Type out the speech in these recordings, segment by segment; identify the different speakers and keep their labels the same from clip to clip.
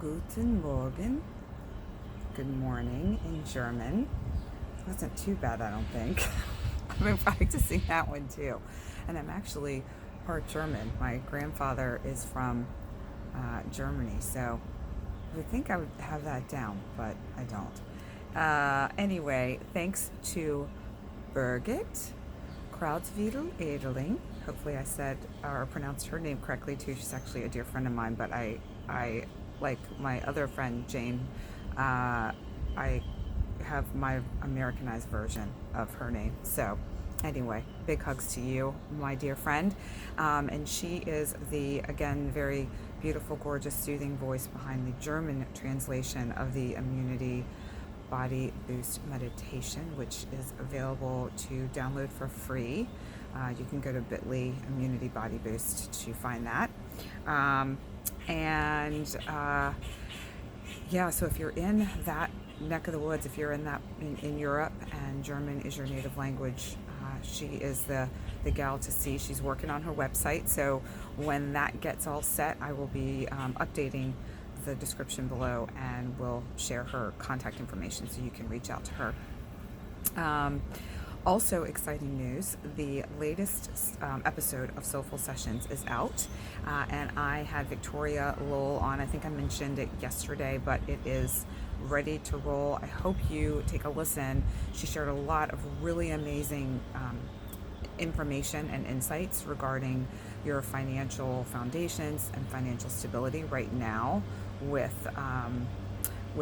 Speaker 1: Guten Morgen. Good morning in German. It wasn't too bad, I don't think. I've been practicing that one too. And I'm actually part German. My grandfather is from Germany, so I would think I would have that down, but I don't. Anyway, thanks to Birgit Krautwedel. Hopefully I said or pronounced her name correctly too. She's actually a dear friend of mine, but I like my other friend Jane, I have my Americanized version of her name. So anyway, big hugs to you, my dear friend. And she is the, again, very beautiful, gorgeous, soothing voice behind the German translation of the Immunity Body Boost meditation, which is available to download for free. You can go to bit.ly ImmunityBodyBoost to find that. Yeah, so if you're in that neck of the woods, if you're in Europe and German is your native language, she is the gal to see. She's working on her website, so when that gets all set, I will be updating the description below and will share her contact information so you can reach out to her. Also exciting news, the latest episode of SoulFull Sessions is out, and I had Victoria Lowell on. I think I mentioned it yesterday, but it is ready to roll. I hope you take a listen. She shared a lot of really amazing information and insights regarding your financial foundations and financial stability right now with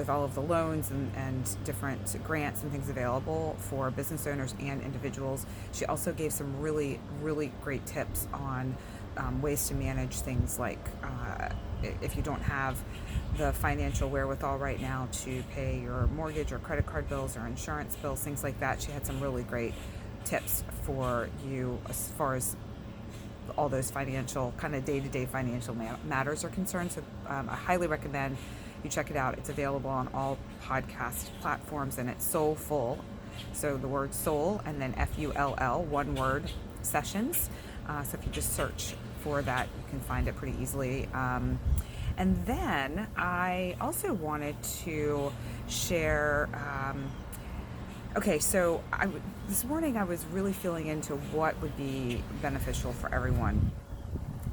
Speaker 1: all of the loans and different grants and things available for business owners and individuals. She also gave some really, really great tips on ways to manage things like if you don't have the financial wherewithal right now to pay your mortgage or credit card bills or insurance bills, things like that. She had some really great tips for you as far as all those financial, kind of day-to-day financial matters are concerned. So I highly recommend you check it out. It's available on all podcast platforms, and it's SoulFull. So the word soul and then FULL, one word, sessions. So if you just search for that, you can find it pretty easily. And then I also wanted to share, okay, so this morning I was really feeling into what would be beneficial for everyone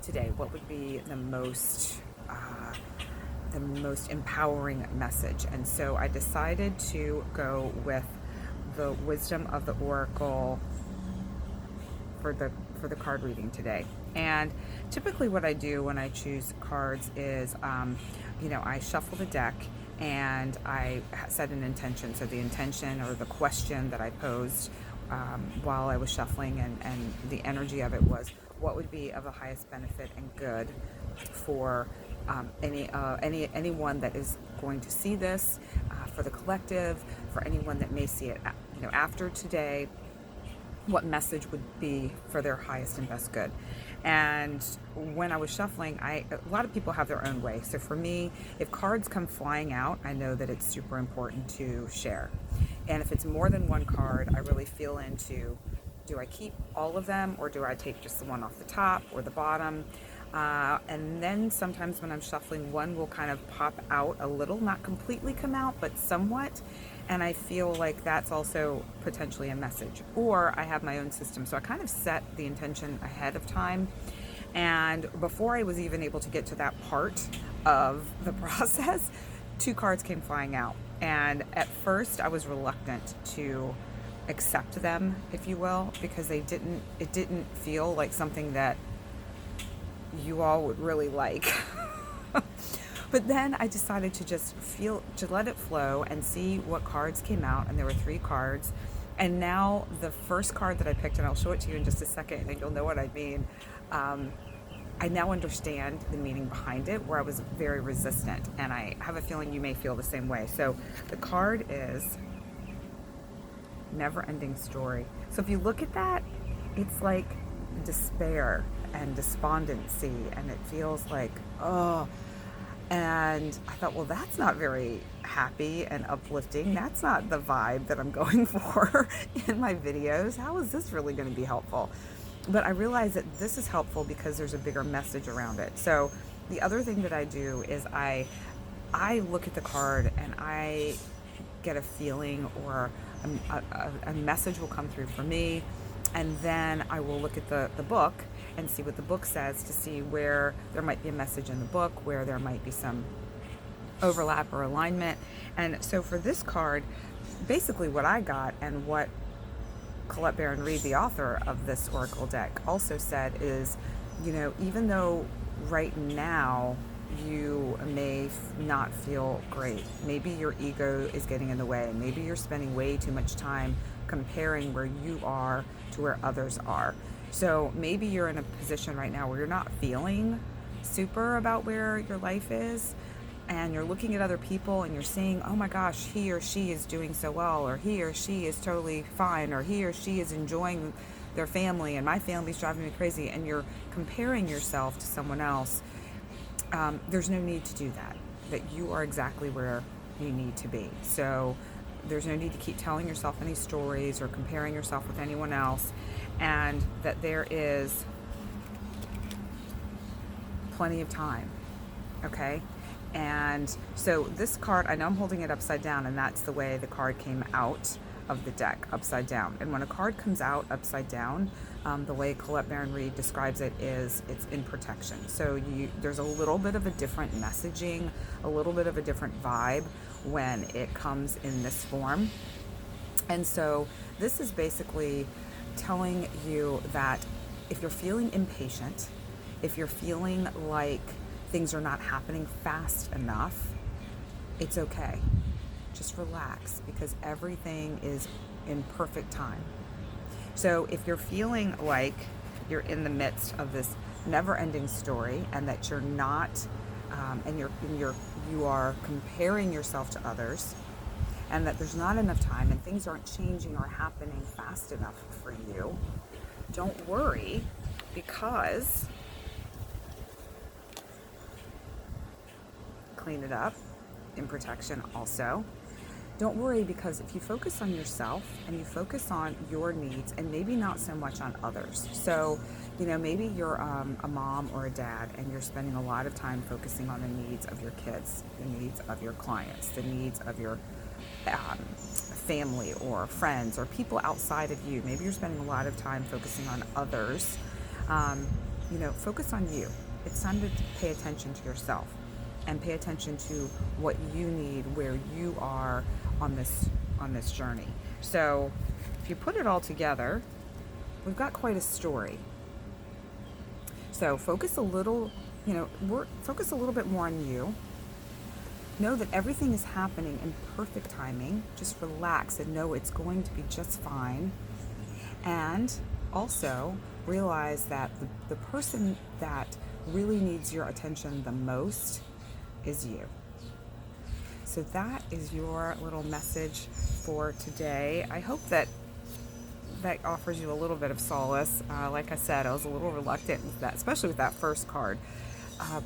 Speaker 1: today. What would be the most empowering message? And so I decided to go with the wisdom of the oracle for the card reading today. And typically what I do when I choose cards is I shuffle the deck and I set an intention. So the intention or the question that I posed while I was shuffling and the energy of it was, what would be of the highest benefit and good for anyone that is going to see this, for the collective, for anyone that may see it after today, what message would be for their highest and best good. And when I was shuffling, a lot of people have their own way. So for me, if cards come flying out, I know that it's super important to share. And if it's more than one card, I really feel into, do I keep all of them or do I take just the one off the top or the bottom? And then sometimes when I'm shuffling, one will kind of pop out a little, not completely come out, but somewhat. And I feel like that's also potentially a message. Or I have my own system. So I kind of set the intention ahead of time. And before I was even able to get to that part of the process, two cards came flying out. And at first I was reluctant to accept them, if you will, because it didn't feel like something that you all would really like. But then I decided to let it flow and see what cards came out, and there were 3 cards. And now the first card that I picked, and I'll show it to you in just a second and you'll know what I mean, I now understand the meaning behind it, where I was very resistant, and I have a feeling you may feel the same way. So the card is Neverending Story. So if you look at that, it's like despair and despondency, and it feels like, oh. And I thought, well, that's not very happy and uplifting. That's not the vibe that I'm going for in my videos. How is this really going to be helpful? But I realized that this is helpful because there's a bigger message around it. So the other thing that I do is I I look at the card and I get a feeling, or a message will come through for me, and then I will look at the book and see what the book says, to see where there might be a message in the book, where there might be some overlap or alignment. And so for this card, basically what I got, and what Colette Baron Reid, the author of this oracle deck, also said is, even though right now you may not feel great, maybe your ego is getting in the way, maybe you're spending way too much time comparing where you are to where others are. So maybe you're in a position right now where you're not feeling super about where your life is, and you're looking at other people and you're saying, oh my gosh, he or she is doing so well, or he or she is totally fine, or he or she is enjoying their family, and my family's driving me crazy, and you're comparing yourself to someone else. There's no need to do that you are exactly where you need to be. So there's no need to keep telling yourself any stories or comparing yourself with anyone else, and that there is plenty of time, okay? And so this card, I know I'm holding it upside down, and that's the way the card came out of the deck, upside down. And when a card comes out upside down, the way Colette Baron Reid describes it is it's in protection. So there's a little bit of a different messaging, a little bit of a different vibe when it comes in this form. And so this is basically telling you that if you're feeling impatient, if you're feeling like things are not happening fast enough, it's okay. Just relax, because everything is in perfect time. So if you're feeling like you're in the midst of this never-ending story, and that you're not, and you are comparing yourself to others, and that there's not enough time, and things aren't changing or happening fast enough for you, don't worry, because clean it up, in protection also. Don't worry, because if you focus on yourself and you focus on your needs, and maybe not so much on others. So, maybe you're a mom or a dad, and you're spending a lot of time focusing on the needs of your kids, the needs of your clients, the needs of your family or friends or people outside of you. Maybe you're spending a lot of time focusing on others. Focus on you. It's time to pay attention to yourself, and pay attention to what you need, where you are on this journey. So if you put it all together, we've got quite a story. So focus a little bit more on you. Know that everything is happening in perfect timing. Just relax and know it's going to be just fine. And also realize that the person that really needs your attention the most is you. So that is your little message for today. I hope that offers you a little bit of solace. Like I said, I was a little reluctant with that, especially with that first card.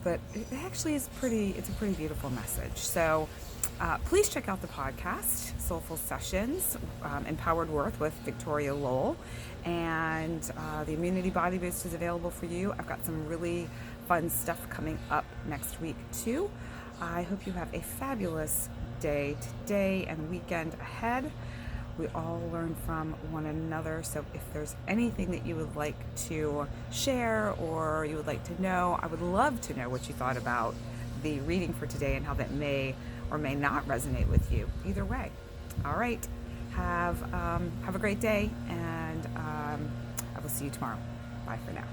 Speaker 1: But it actually is it's a pretty beautiful message. So please check out the podcast, SoulFull Sessions, Empowered Worth with Victoria Lowell. And the Immunity Body Boost is available for you. I've got some really fun stuff coming up next week too. I hope you have a fabulous day today and weekend ahead. We all learn from one another. So if there's anything that you would like to share or you would like to know, I would love to know what you thought about the reading for today and how that may or may not resonate with you. Either way. All right. Have a great day, and I will see you tomorrow. Bye for now.